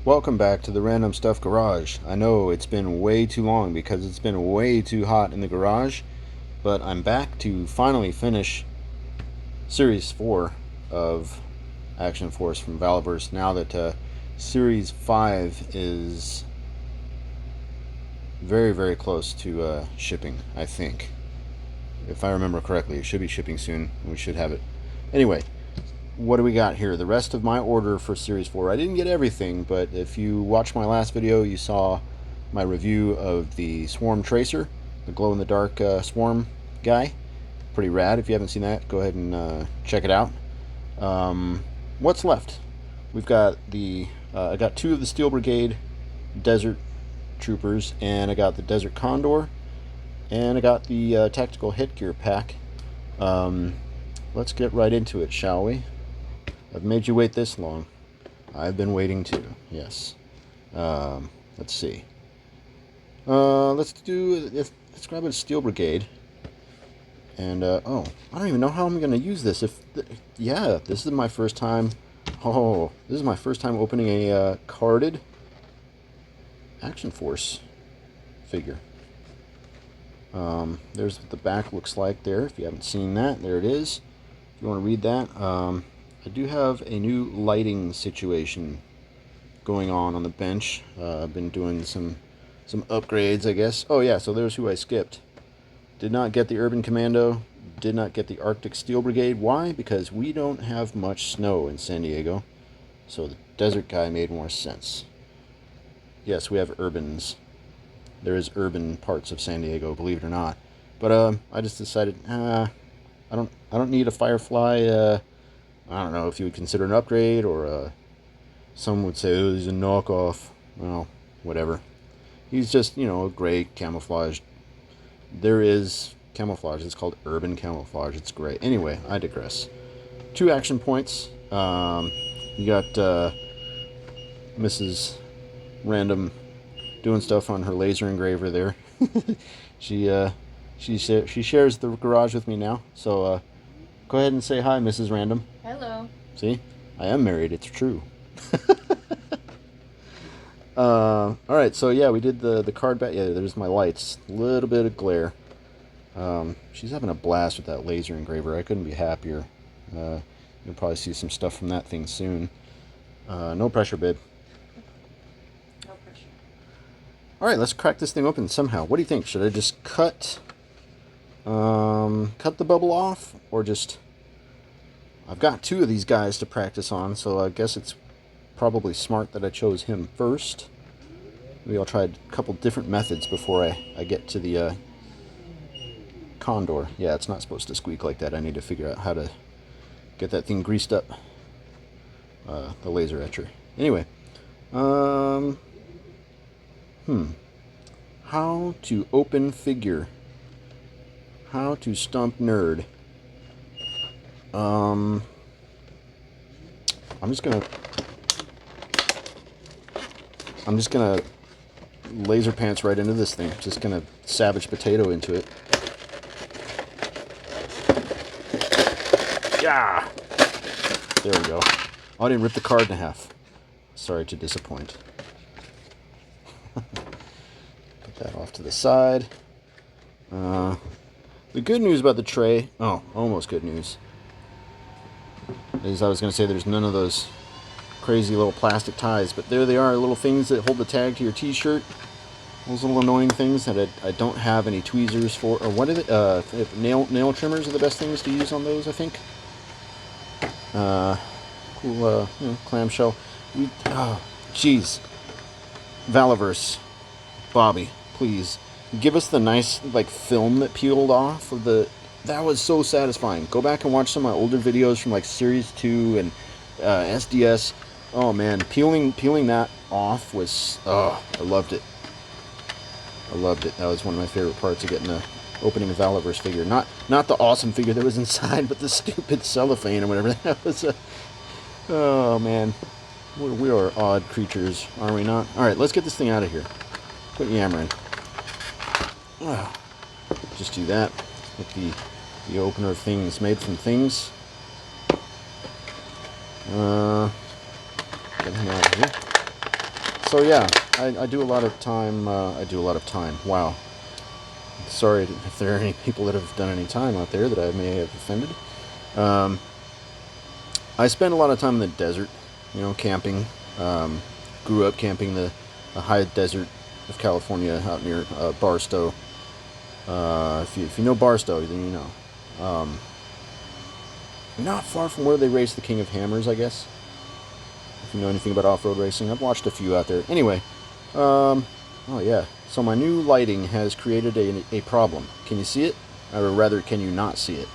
Welcome back to the Random Stuff Garage. I know it's been way too long because it's been way too hot in the garage, but I'm back to finally finish Series 4 of Action Force from Valverse now that Series 5 is very, very close to shipping, I think. If I remember correctly, it should be shipping soon. We should have it. Anyway, what do we got here? The rest of my order for Series 4. I didn't get everything, but if you watched my last video, you saw my review of the Swarm Tracer, the glow-in-the-dark Swarm guy. Pretty rad. If you haven't seen that, go ahead and check it out. What's left? We've got I got two of the Steel Brigade Desert Troopers, and I got the Desert Condor, and I got the Tactical Headgear Pack. Let's get right into it, shall we? I've made you wait this long. I've been waiting too. Yes. Let's see. Let's grab a Steel Brigade. And oh, I don't even know how I'm gonna use this. Yeah, this is my first time. Oh, this is my first time opening a carded Action Force figure. There's what the back looks like there. If you haven't seen that, there it is. If you want to read that. I do have a new lighting situation going on the bench. I've been doing some upgrades, I guess. Oh yeah, so there's who I skipped. Did not get the Urban Commando. Did not get the Arctic Steel Brigade. Why? Because we don't have much snow in San Diego. So the desert guy made more sense. Yes, we have urbans. There is urban parts of San Diego, believe it or not. But I just decided, I don't need a Firefly. I don't know if you would consider an upgrade, or some would say, oh, he's a knockoff. Well, whatever. He's just, a gray camouflage. There is camouflage. It's called urban camouflage. It's gray. Anyway, I digress. 2 action points. You got Mrs. Random doing stuff on her laser engraver there. she shares the garage with me now. So go ahead and say hi, Mrs. Random. Hello. See, I am married. It's true. All right, so yeah, we did the card back. Yeah, there's my lights. A little bit of glare. She's having a blast with that laser engraver. I couldn't be happier. You'll probably see some stuff from that thing soon. No pressure, babe. No pressure. All right, let's crack this thing open somehow. What do you think? Should I just cut the bubble off, or just... I've got 2 of these guys to practice on, so I guess it's probably smart that I chose him first. Maybe I'll try a couple different methods before I get to the Condor. Yeah, it's not supposed to squeak like that. I need to figure out how to get that thing greased up. The laser etcher. Anyway, how to open figure. How to stump nerd. I'm just gonna laser pants right into this thing. Just gonna savage potato into it. Yeah. There we go. Oh, I didn't rip the card in half. Sorry to disappoint. Put that off to the side. The good news about the tray, almost good news, is I was going to say there's none of those crazy little plastic ties, but there they are, little things that hold the tag to your t-shirt. Those little annoying things that I don't have any tweezers for, or what is it? Nail trimmers are the best things to use on those, I think. Cool, clamshell. Jeez. Valaverse. Bobby, please. Give us the nice, film that peeled off of the... That was so satisfying. Go back and watch some of my older videos from, Series 2 and SDS. Oh, man. Peeling that off was... Oh, I loved it. I loved it. That was one of my favorite parts of opening a Valaverse figure. Not the awesome figure that was inside, but the stupid cellophane or whatever. That was oh, man. We are odd creatures, are we not? Alright, let's get this thing out of here. Quit yammering. Just do that with the opener of things made from things. Get him out of here. So yeah, I do a lot of time. I do a lot of time. Wow. Sorry if there are any people that have done any time out there that I may have offended. I spend a lot of time in the desert, you know, camping. Grew up camping the high desert of California out near Barstow. If you know Barstow, then you know. Not far from where they race the King of Hammers, I guess. If you know anything about off-road racing, I've watched a few out there. Anyway, oh yeah. So my new lighting has created a problem. Can you see it? Or rather, can you not see it?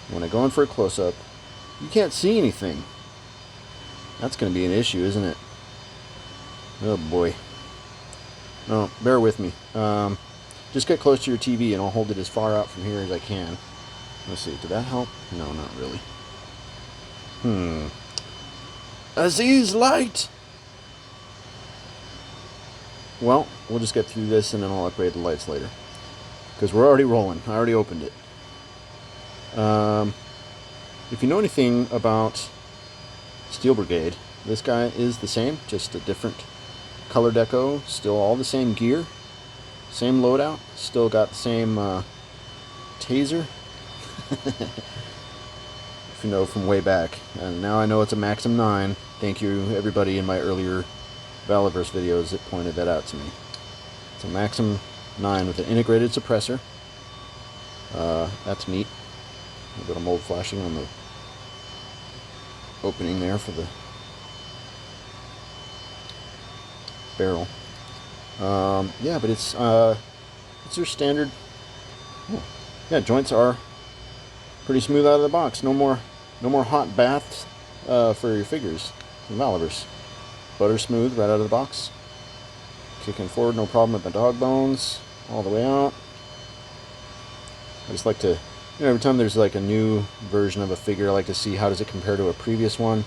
When I go in for a close-up, you can't see anything. That's going to be an issue, isn't it? Oh boy. No, bear with me. Just get close to your TV and I'll hold it as far out from here as I can. Let's see, did that help? No, not really. Aziz light! Well, we'll just get through this and then I'll upgrade the lights later. Because we're already rolling. I already opened it. If you know anything about Steel Brigade, this guy is the same, just a different color deco. Still all the same gear. Same loadout. Still got the same taser. If you know from way back. And now I know it's a Maxim 9. Thank you everybody in my earlier Valiverse videos that pointed that out to me. It's a Maxim 9 with an integrated suppressor. That's neat. A little bit of mold flashing on the opening there for the barrel. Yeah, but it's your standard. Oh, yeah, joints are pretty smooth out of the box. No more hot baths for your figures from Valivers. Butter smooth right out of the box. Kicking forward, no problem with the dog bones all the way out. I just like to, you know, every time there's like a new version of a figure, I like to see how does it compare to a previous one.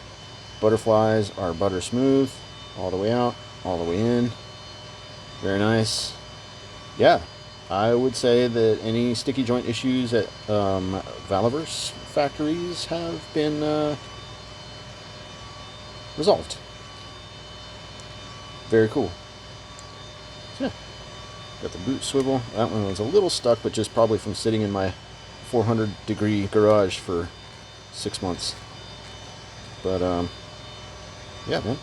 Butterflies are butter smooth all the way out, all the way in. Very nice. Yeah, I would say that any sticky joint issues at Valiverse factories have been resolved. Very cool. So yeah, got the boot swivel. That one was a little stuck, but just probably from sitting in my 400-degree garage for 6 months. But yeah, man,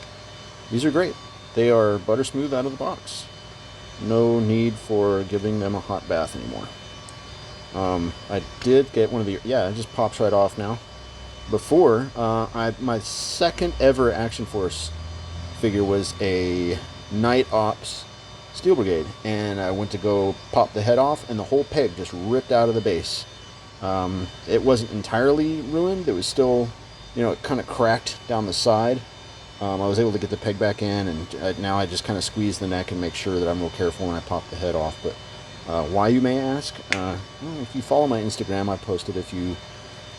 these are great. They are butter smooth out of the box. No need for giving them a hot bath anymore. I did get one of the, yeah, it just pops right off now. Before, my second ever Action Force figure was a Night Ops Steel Brigade, and I went to go pop the head off, and the whole peg just ripped out of the base. It wasn't entirely ruined. It was still, you know, it kind of cracked down the side. I was able to get the peg back in, and now I just kind of squeeze the neck and make sure that I'm real careful when I pop the head off. But why, you may ask? Well, if you follow my Instagram, I posted a few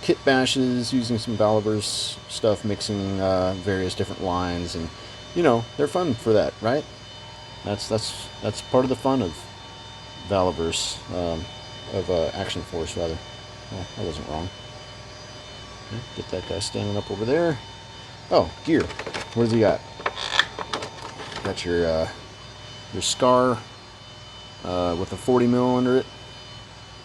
kit bashes using some Valiverse stuff, mixing various different lines, and you know, they're fun for that, right? That's part of the fun of Valiverse, of Action Force rather. Well, I wasn't wrong. Okay, get that guy standing up over there. Oh, gear. What does he got? Got your Scar with a 40 mil under it,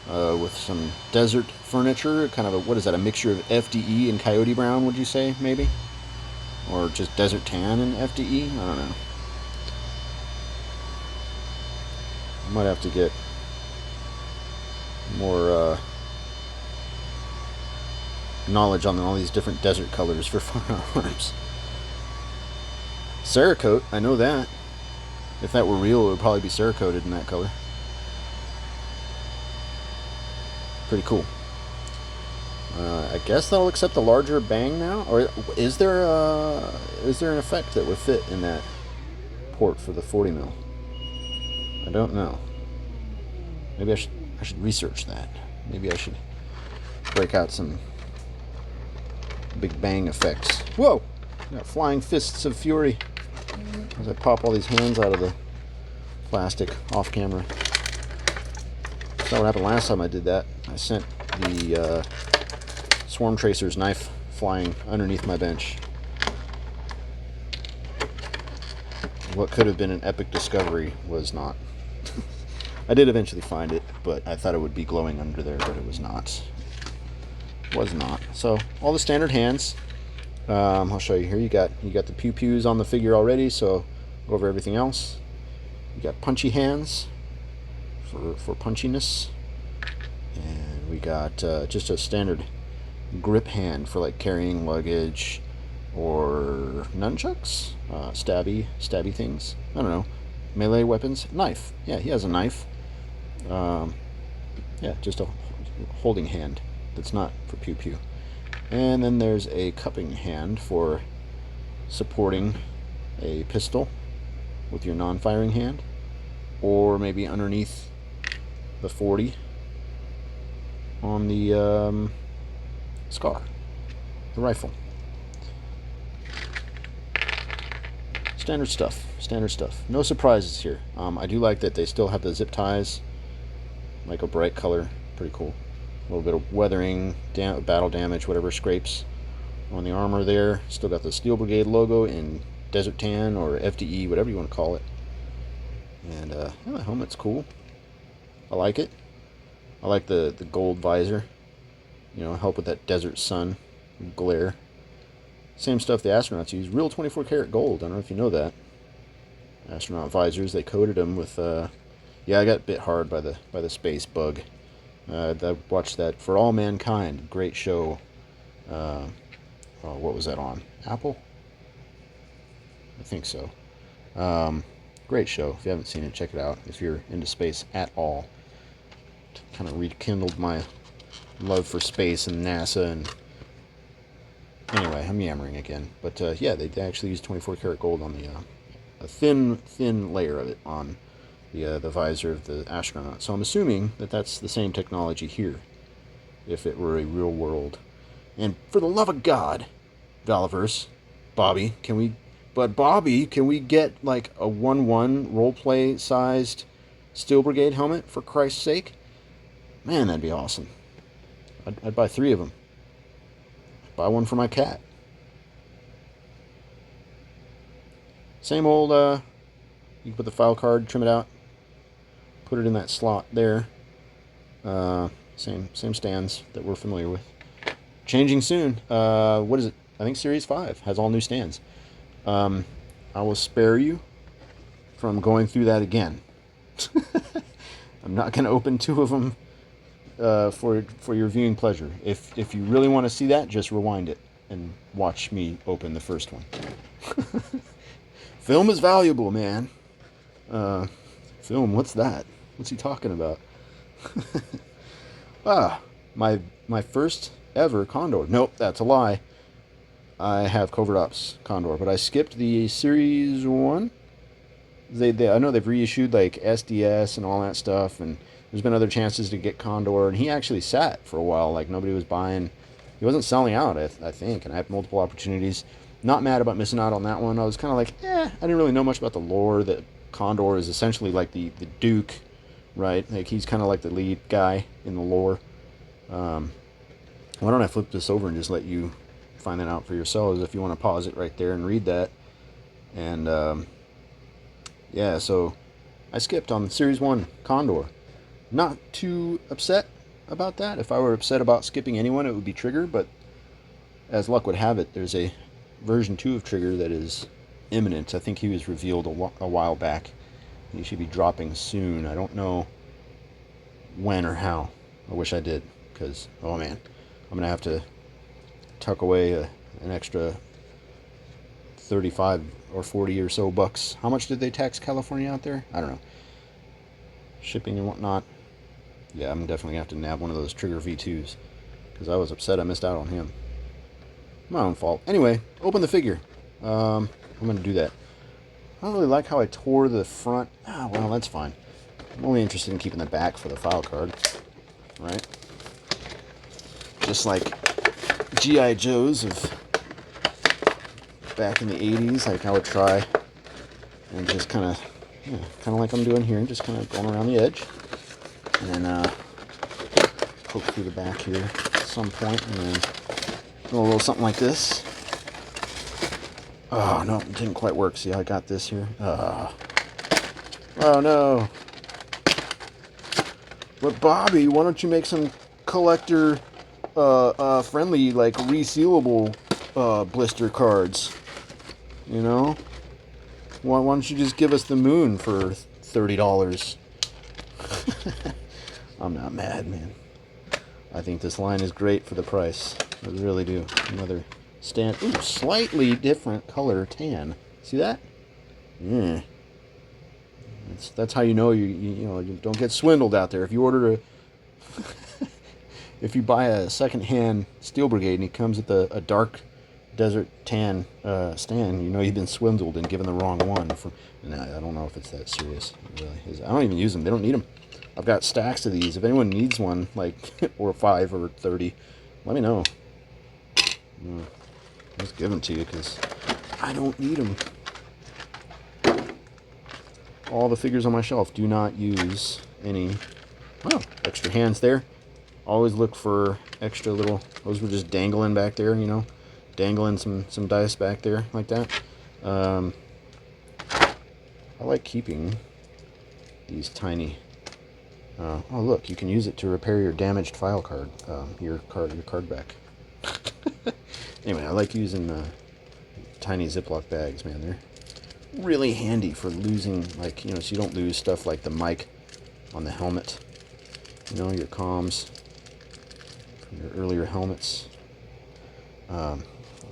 with some desert furniture, kind of a, what is that, a mixture of FDE and Coyote Brown, would you say, maybe? Or just Desert Tan and FDE? I don't know. I might have to get more knowledge on all these different desert colors for firearms. Cerakote, I know that. If that were real, it would probably be Cerakoted in that color. Pretty cool. I guess that'll accept a larger bang now, or is there an effect that would fit in that port for the 40 mil? I don't know. Maybe I should research that. Maybe I should break out some big bang effects. Whoa! Got flying fists of fury as I pop all these hands out of the plastic off camera. That's what happened last time I did that. I sent the Swarm Tracer's knife flying underneath my bench. what could have been an epic discovery was not. I did eventually find it, but I thought it would be glowing under there, but it was not. Was not. So all the standard hands. I'll show you here. You got the pew pews on the figure already, so go over everything else. You got punchy hands for punchiness, and we got just a standard grip hand for like carrying luggage or nunchucks, stabby things. I don't know, melee weapons. Knife. Yeah, he has a knife. Yeah, just a holding hand that's not for pew pew. And then there's a cupping hand for supporting a pistol with your non-firing hand, or maybe underneath the 40 on the SCAR, the rifle. Standard stuff. No surprises here. I do like that they still have the zip ties, like a bright color. Pretty cool. A little bit of weathering, battle damage, whatever scrapes on the armor there. Still got the Steel Brigade logo in Desert Tan or FDE, whatever you want to call it. And yeah, the helmet's cool. I like it. I like the gold visor. You know, help with that desert sun glare. Same stuff the astronauts use. Real 24 karat gold. I don't know if you know that. Astronaut visors, they coated them with yeah, I got bit hard by the space bug. I watched that For All Mankind. Great show. Oh, what was that on? Apple? I think so. Great show. If you haven't seen it, check it out. If you're into space at all. Kind of rekindled my love for space and NASA. And anyway, I'm yammering again. But yeah, they actually use 24 karat gold on the a thin layer of it on the visor of the astronaut. So I'm assuming that that's the same technology here, if it were a real world. And for the love of God, Valiverse, Bobby, can we get like a 1/1 roleplay sized Steel Brigade helmet for Christ's sake? Man, that'd be awesome. I'd buy 3 of them. Buy one for my cat. Same old. You can put the file card, trim it out, put it in that slot there. Same stands that we're familiar with. Changing soon. What is it? I think Series 5 has all new stands. I will spare you from going through that again. I'm not going to open 2 of them for your viewing pleasure. If you really want to see that, just rewind it and watch me open the first one. Film is valuable, man. Film, what's that? What's he talking about? My first ever Condor. Nope, that's a lie. I have Covert Ops Condor, but I skipped the Series 1. I know they've reissued like SDS and all that stuff, and there's been other chances to get Condor, and he actually sat for a while, like nobody was buying. He wasn't selling out, I think, and I had multiple opportunities. Not mad about missing out on that one. I was kind of like, I didn't really know much about the lore. That Condor is essentially like the Duke, right? Like he's kind of like the lead guy in the lore. Why don't I flip this over and just let you find that out for yourselves if you want to pause it right there and read that. And yeah, so I skipped on Series 1 Condor. Not too upset about that. If I were upset about skipping anyone, it would be Trigger, but as luck would have it, there's a version 2 of Trigger that is imminent. I think he was revealed a while back. He should be dropping soon. I don't know when or how. I wish I did, because, oh man, I'm going to have to tuck away an extra 35 or 40 or so bucks. How much did they tax California out there? I don't know. Shipping and whatnot. Yeah, I'm definitely going to have to nab one of those Trigger V2s, because I was upset I missed out on him. My own fault. Anyway, open the figure. I'm going to do that. I don't really like how I tore the front. Well, that's fine. I'm only interested in keeping the back for the file card. Right? Just like G.I. Joes of back in the 80s, like I would try and just kind of like I'm doing here, and just kind of going around the edge. And then poke through the back here at some point, and then do a little something like this. Oh, no, it didn't quite work. See how I got this here? Oh, no. But, Bobby, why don't you make some collector friendly, like, resealable blister cards? You know? Why don't you just give us the moon for $30? I'm not mad, man. I think this line is great for the price. I really do. Another slightly different color tan. See that? Yeah. That's how you know you don't get swindled out there. If you order a if you buy a second-hand Steel Brigade and it comes with a dark desert tan stand, you know you've been swindled and given the wrong one. I don't know if it's that serious. It really is. I don't even use them. They don't need them. I've got stacks of these. If anyone needs one, like, or 5 or 30, let me know. I'll just give them to you because I don't need them. All the figures on my shelf do not use any. Oh, extra hands there. Always look for extra little. Those were just dangling back there, you know, dangling some dice back there like that. I like keeping these tiny. Oh look, you can use it to repair your damaged file card. Your card back. Anyway, I like using tiny Ziploc bags, man. They're really handy for losing, like, you know, so you don't lose stuff like the mic on the helmet. You know, your comms from your earlier helmets. I'll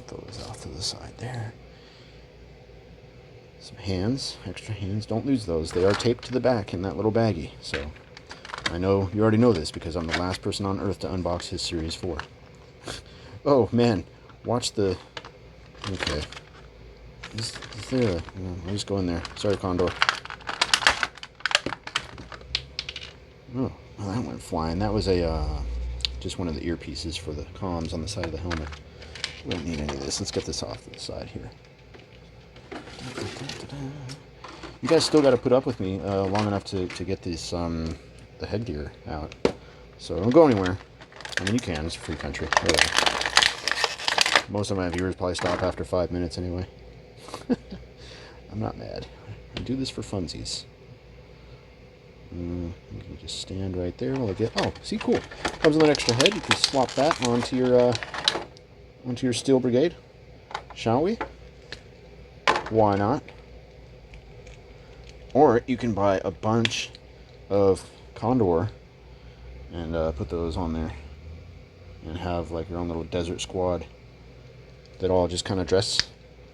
throw those off to the side there. Some hands, extra hands. Don't lose those. They are taped to the back in that little baggie. So I know you already know this because I'm the last person on Earth to unbox his Series 4. Oh man, watch the. Okay. Is there a... I'll just go in there. Sorry, Condor. Oh, well, that went flying. That was just one of the earpieces for the comms on the side of the helmet. We don't need any of this. Let's get this off to the side here. You guys still got to put up with me long enough to get this the headgear out. So don't go anywhere. I mean, you can. It's a free country. Whatever. Most of my viewers probably stop after 5 minutes anyway. I'm not mad. I do this for funsies. You can just stand right there while I get. Oh, see, cool. Comes with an extra head. You can swap that onto your Steel Brigade. Shall we? Why not? Or you can buy a bunch of Condor and put those on there and have like your own little desert squad that all just kind of dress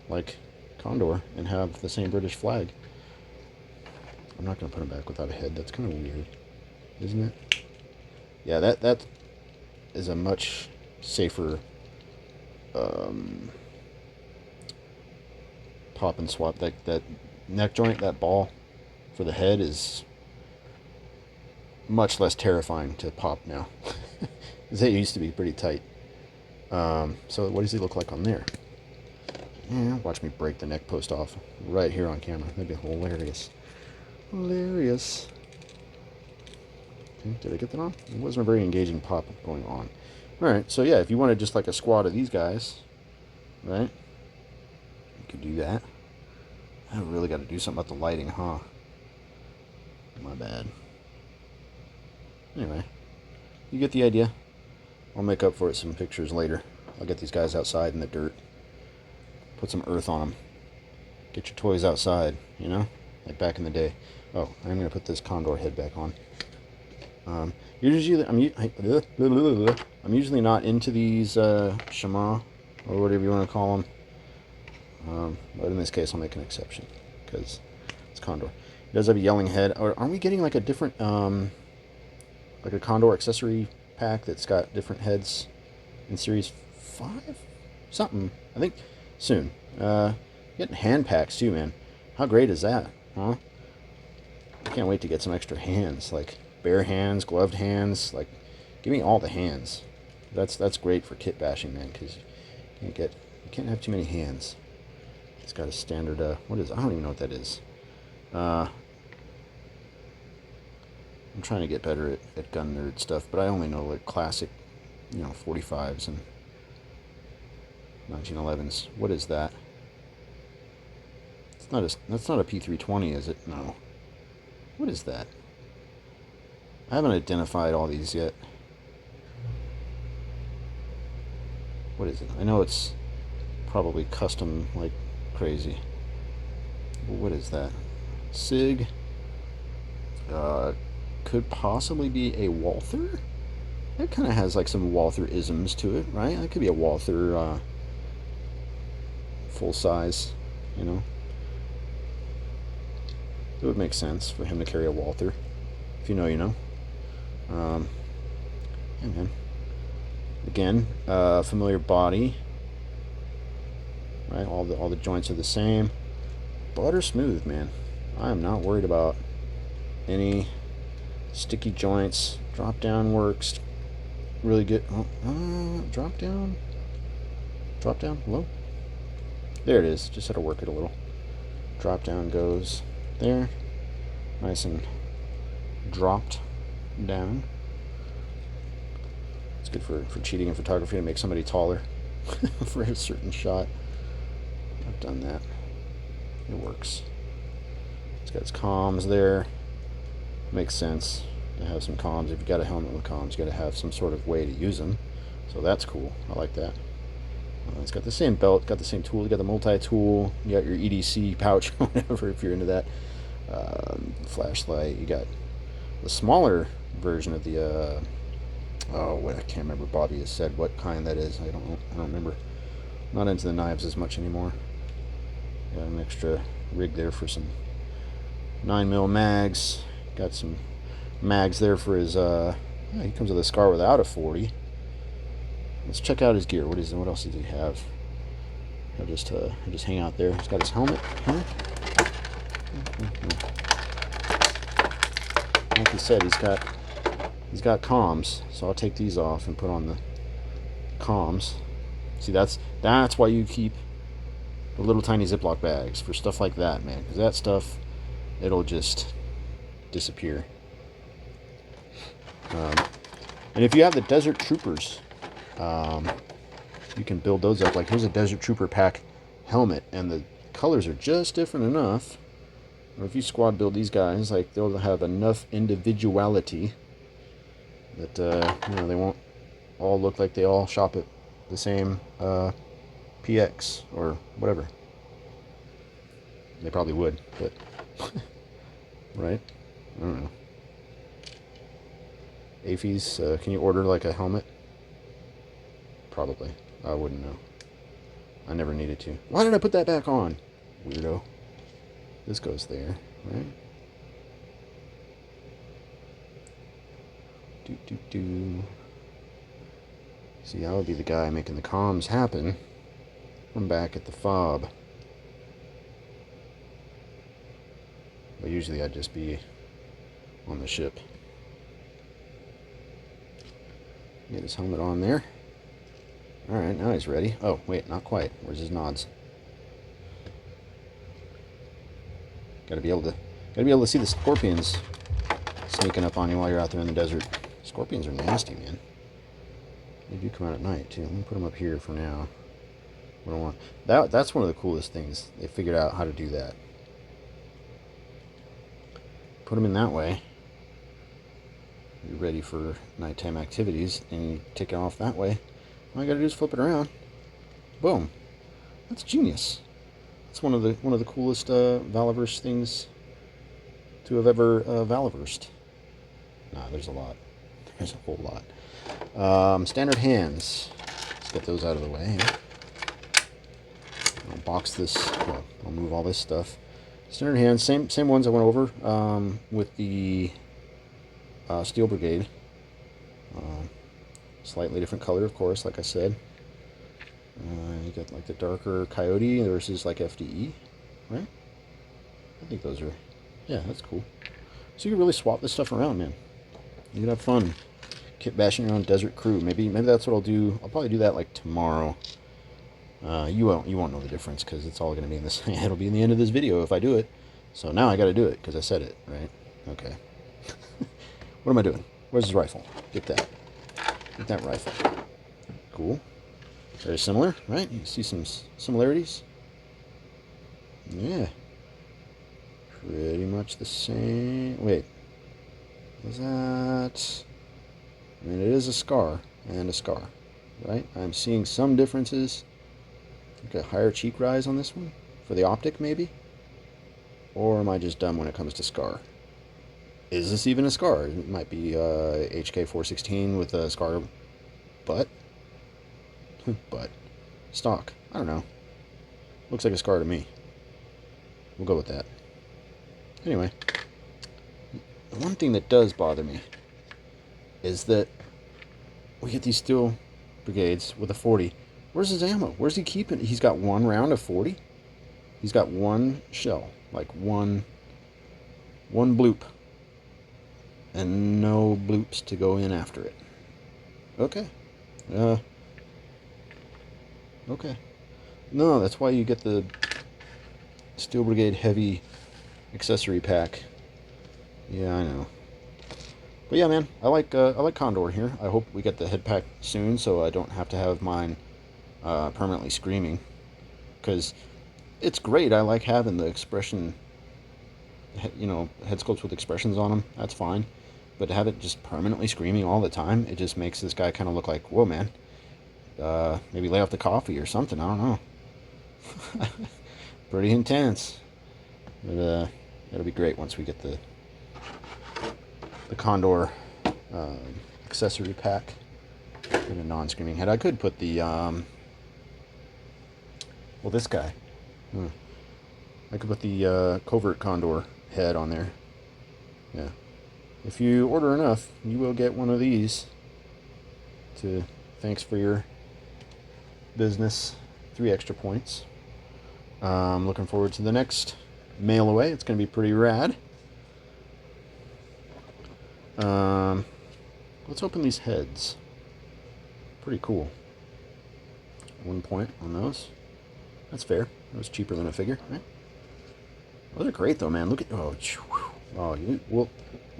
like Condor and have the same British flag. I'm not going to put them back without a head. That's kind of weird, isn't it? Yeah, that is a much safer pop and swap. That neck joint, that ball for the head is much less terrifying to pop now. It used to be pretty tight. So what does he look like on there? Yeah, watch me break the neck post off right here on camera. That'd be hilarious. Hilarious. Okay, did I get that on? It wasn't a very engaging pop going on. Alright, so yeah, if you wanted just like a squad of these guys, right? You could do that. I really got to do something about the lighting, huh? My bad. Anyway, you get the idea. I'll make up for it some pictures later. I'll get these guys outside in the dirt. Put some earth on them. Get your toys outside, you know? Like back in the day. Oh, I'm going to put this Condor head back on. I'm usually not into these Shema, or whatever you want to call them. But in this case, I'll make an exception. Because it's Condor. It does have a yelling head. Or aren't we getting like a different... like a Condor accessory pack that's got different heads in Series 5? Something. I think soon. Getting hand packs too, man. How great is that, huh? I can't wait to get some extra hands, like bare hands, gloved hands. Like, give me all the hands. That's great for kit bashing, man, because you can't have too many hands. It's got a standard. What is? I don't even know what that is. I'm trying to get better at gun nerd stuff, but I only know like classic, 45s and 1911s. What is that? That's not a P320, is it? No. What is that? I haven't identified all these yet. What is it? I know it's probably custom like crazy. What is that? SIG. Could possibly be a Walther. That kind of has like some Walther-isms to it, right? That could be a Walther full size, you know. It would make sense for him to carry a Walther. If you know, you know. Yeah, man. Again, familiar body. Right, all the joints are the same. Butter smooth, man. I am not worried about any sticky joints. Drop down works really good. Drop down. Drop down low. There it is. Just had to work it a little. Drop down goes there. Nice and dropped down. It's good for cheating in photography to make somebody taller for a certain shot. I've done that. It works. It's got its comms there. Makes sense to have some comms. If you've got a helmet with comms, you got to have some sort of way to use them. So that's cool. I like that. It's got the same belt, got the same tool. You got the multi-tool. You got your EDC pouch, whatever, if you're into that. Flashlight. You got the smaller version of the. I can't remember. Bobby has said what kind that is. I don't remember. Not into the knives as much anymore. Got an extra rig there for some 9mm mags. Got some mags there for his. He comes with a SCAR without a 40. Let's check out his gear. What else does he have? I'll just hang out there. He's got his helmet. Huh? Like he said, he's got comms. So I'll take these off and put on the comms. See, that's why you keep the little tiny Ziploc bags for stuff like that, man. Because that stuff, it'll just disappear. And if you have the Desert Troopers, you can build those up. Like here's a Desert Trooper pack helmet, and the colors are just different enough. Or if you squad build these guys, like they'll have enough individuality that they won't all look like they all shop at the same PX or whatever. They probably would, but right? I don't know. AFIS, can you order like a helmet? Probably. I wouldn't know. I never needed to. Why did I put that back on? Weirdo. This goes there, right? Do. See, I would be the guy making the comms happen from back at the fob. But usually I'd just be on the ship. Get his helmet on there. Alright, now he's ready. Oh, wait, not quite. Where's his nods? Gotta be able to see the scorpions sneaking up on you while you're out there in the desert. Scorpions are nasty, man. They do come out at night too. Let me put them up here for now. We don't want that's one of the coolest things. They figured out how to do that. Put them in that way. You're ready for nighttime activities, and you take it off that way. All you gotta do is flip it around. Boom. That's genius. It's one of the coolest Valiverse things to have ever Valiversed. Nah, there's a lot. There's a whole lot. Standard hands. Let's get those out of the way. I'll box this. Well, I'll move all this stuff. Standard hands, same ones I went over with the Steel Brigade. Slightly different color, of course, like I said. You got like the darker Coyote versus like FDE, right? I think those are, yeah, that's cool. So you can really swap this stuff around, man. You can have fun kit bashing your own desert crew. Maybe that's what I'll do. I'll probably do that like tomorrow. You won't know the difference because it's all going to be in this. It'll be in the end of this video if I do it. So now I got to do it because I said it, right? Okay. What am I doing? Where's his rifle? Get that. Get that rifle. Cool. Very similar, right? You see some similarities? Yeah. Pretty much the same. Wait, is that... I mean, it is a scar and a scar, right? I'm seeing some differences. Like a higher cheek rise on this one for the optic, maybe? Or am I just dumb when it comes to scar? Is this even a scar? It might be HK416 with a scar butt. Butt. Stock. I don't know. Looks like a scar to me. We'll go with that. Anyway, the one thing that does bother me is that we get these steel brigades with a 40. Where's his ammo? Where's he keeping? He's got one round of 40. He's got one shell, like one bloop, and no bloops to go in after it. Okay. Okay. No, that's why you get the Steel Brigade heavy accessory pack. Yeah, I know. But yeah, man, I like Condor here. I hope we get the head pack soon, so I don't have to have mine permanently screaming. Because it's great. I like having the expression, you know, head sculpts with expressions on them. That's fine. But to have it just permanently screaming all the time, it just makes this guy kind of look like, whoa, man. Maybe lay off the coffee or something. I don't know. Pretty intense. But it'll be great once we get the Condor accessory pack in a non-screaming head. I could put the well, this guy. I could put the covert Condor head on there. Yeah. If you order enough, you will get one of these. Thanks for your business. 3 extra points. Looking forward to the next mail away. It's going to be pretty rad. Let's open these heads. Pretty cool. 1 point on those. That's fair. That was cheaper than I figured, right? Those are great though, man. Look at we'll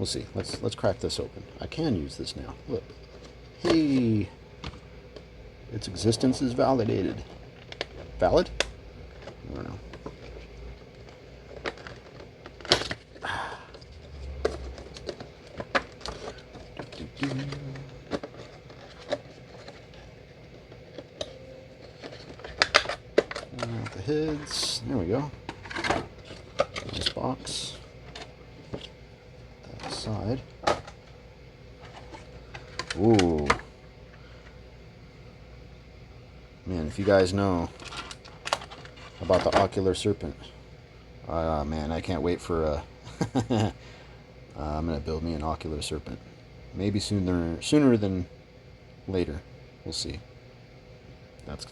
see. Let's crack this open. I can use this now. Look. Hey. Its existence is validated. Valid? I don't know. The heads. There we go. Nice box. That aside. Ooh. Man, if you guys know about the ocular serpent, man, I can't wait for I'm gonna build me an ocular serpent. Maybe sooner than later. We'll see. That's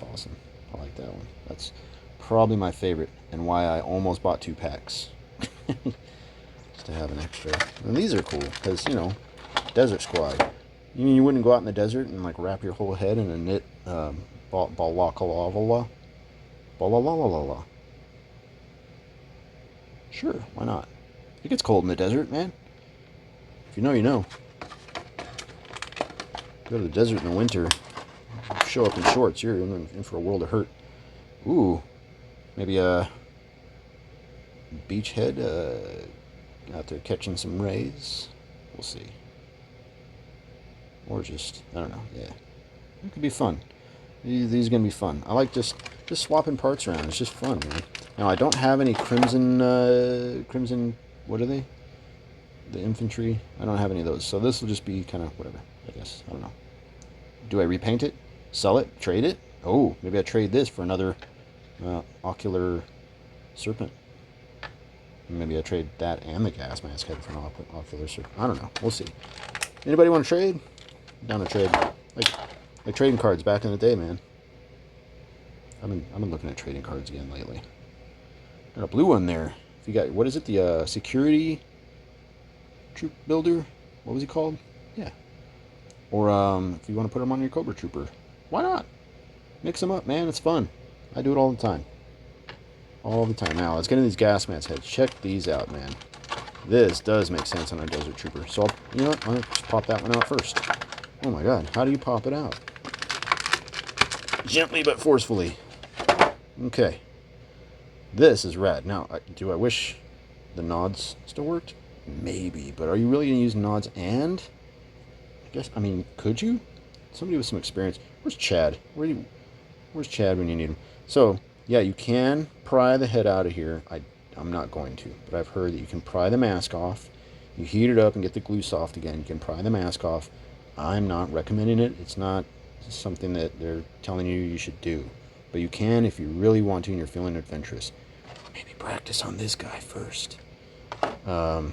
awesome. I like that one. That's probably my favorite, and why I almost bought 2 packs. Just to have an extra. And these are cool, because, you know, Desert Squad. You mean you wouldn't go out in the desert and, like, wrap your whole head in a knit balaclava? Sure, why not? It gets cold in the desert, man. If you know, you know. Go to the desert in the winter, show up in shorts, you're in for a world of hurt. Ooh, maybe a beachhead out there catching some rays. We'll see. Or just, I don't know, yeah. It could be fun. These are going to be fun. I like just swapping parts around. It's just fun, man. Now, I don't have any crimson, what are they? The infantry. I don't have any of those. So this will just be kind of whatever, I guess. I don't know. Do I repaint it? Sell it? Trade it? Oh, maybe I trade this for another ocular serpent. Maybe I trade that and the gas mask head for an ocular serpent. I don't know. We'll see. Anybody want to trade? Down to trade. Like trading cards back in the day, man. I've been looking at trading cards again lately. Got a blue one there. If you got, what is it? The security troop builder? What was he called? Yeah. Or if you want to put them on your Cobra Trooper, why not? Mix them up, man. It's fun. I do it all the time. All the time. Now, let's get into these gas mask heads. Check these out, man. This does make sense on a Desert Trooper. So, you know what? I'm going to just pop that one out first. Oh my god. How do you pop it out? Gently but forcefully. Okay. This is rad. Now, do I wish the nods still worked? Maybe, but are you really going to use nods and? I guess, I mean, could you? Somebody with some experience. Where's Chad? Where's Chad when you need him? So, yeah, you can pry the head out of here. I'm not going to, but I've heard that you can pry the mask off. You heat it up and get the glue soft again. You can pry the mask off. I'm not recommending it. It's not something that they're telling you should do. But you can if you really want to and you're feeling adventurous. Maybe practice on this guy first. But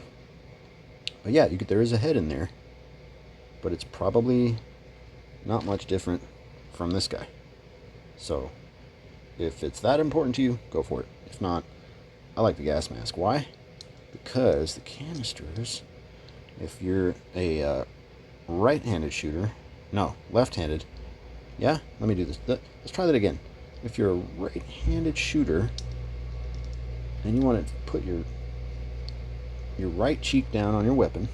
yeah, there is a head in there. But it's probably not much different from this guy. So, if it's that important to you, go for it. If not, I like the gas mask. Why? Because the canisters, if you're a right-handed shooter, no, left-handed, yeah, let me do this. Let's try that again. If you're a right-handed shooter, and you want to put your right cheek down on your weapon,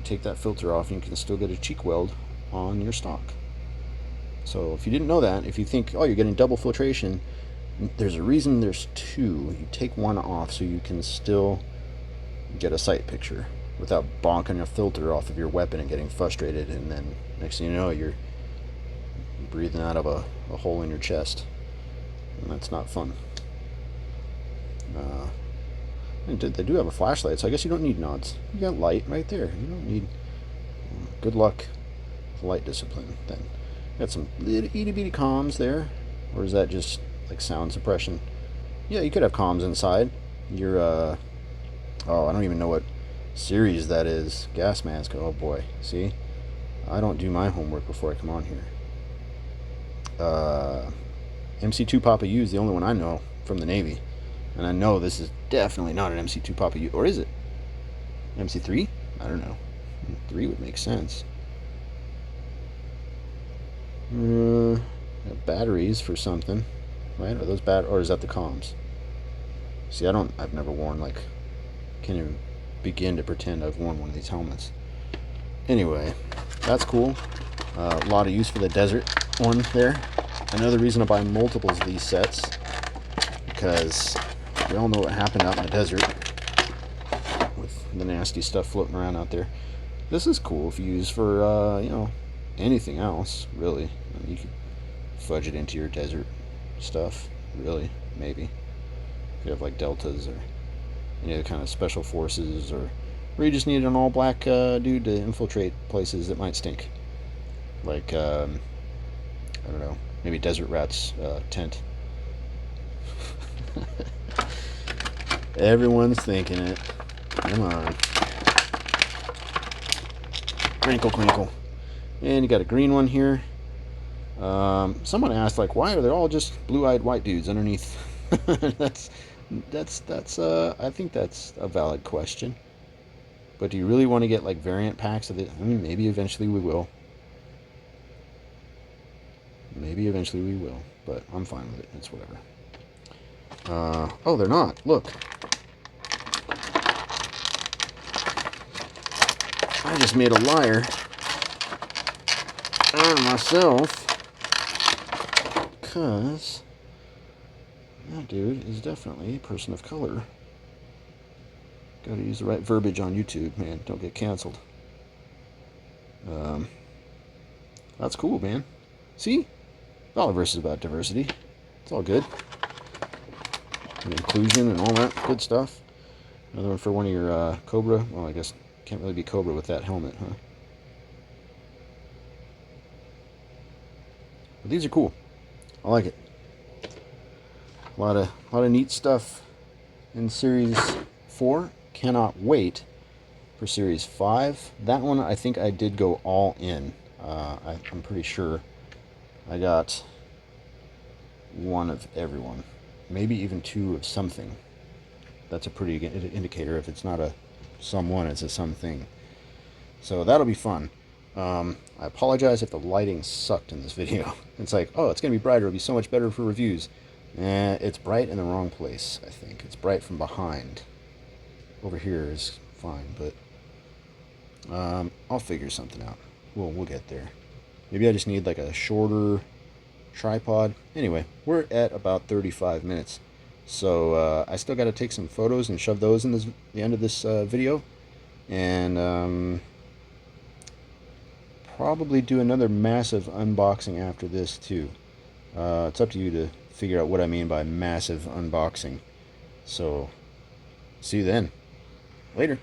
take that filter off, and you can still get a cheek weld on your stock. So if you didn't know that, if you think, oh, you're getting double filtration, there's a reason there's two. You take one off so you can still get a sight picture without bonking a filter off of your weapon and getting frustrated, and then next thing you know, you're breathing out of a hole in your chest, and that's not fun. They do have a flashlight, so I guess you don't need nods. You got light right there. You don't need... Good luck with light discipline, then. Got some itty bitty comms there. Or is that just like sound suppression? Yeah, you could have comms inside. Your, oh, I don't even know what series that is. Gas mask. Oh boy. See? I don't do my homework before I come on here. MC2 Papa U is the only one I know from the Navy. And I know this is definitely not an MC2 Papa U. Or is it? MC3? I don't know. 3 would make sense. Batteries for something, right? Are those or is that the comms? See, I've never worn, like, can't even begin to pretend I've worn one of these helmets. Anyway, that's cool. A lot of use for the desert one there. Another reason to buy multiples of these sets, because we all know what happened out in the desert with the nasty stuff floating around out there. This is cool if you use for, anything else, really. I mean, you could fudge it into your desert stuff, really, maybe. If you have, like, deltas or any other kind of special forces, or you just need an all-black dude to infiltrate places that might stink. Like, I don't know, maybe Desert Rat's tent. Everyone's thinking it. Come on. Crinkle, crinkle. And you got a green one here. Someone asked, like, why are they all just blue-eyed white dudes underneath? that's I think that's a valid question. But do you really want to get, like, variant packs of it? I mean, maybe eventually we will. Maybe eventually we will, but I'm fine with it. It's whatever. Oh, they're not. Look. I just made a liar out of myself, because that dude is definitely a person of color. Gotta use the right verbiage on YouTube, man. Don't get canceled. That's cool, man. See? Oliverse is about diversity. It's all good. And inclusion and all that good stuff. Another one for one of your Cobra. Well, I guess can't really be Cobra with that helmet, huh? But these are cool. I like it. A lot of neat stuff in Series 4. Cannot wait for Series 5. That one, I think I did go all in. I'm pretty sure I got one of everyone. Maybe even two of something. That's a pretty good indicator. If it's not a someone, it's a something. So that'll be fun. I apologize if the lighting sucked in this video. It's like, oh, it's going to be brighter. It'll be so much better for reviews. It's bright in the wrong place, I think. It's bright from behind. Over here is fine, but I'll figure something out. We'll get there. Maybe I just need like a shorter tripod. Anyway, we're at about 35 minutes. So I still got to take some photos and shove those in the end of this video, and probably do another massive unboxing after this too. It's up to you to figure out what I mean by massive unboxing. So see you then. Later.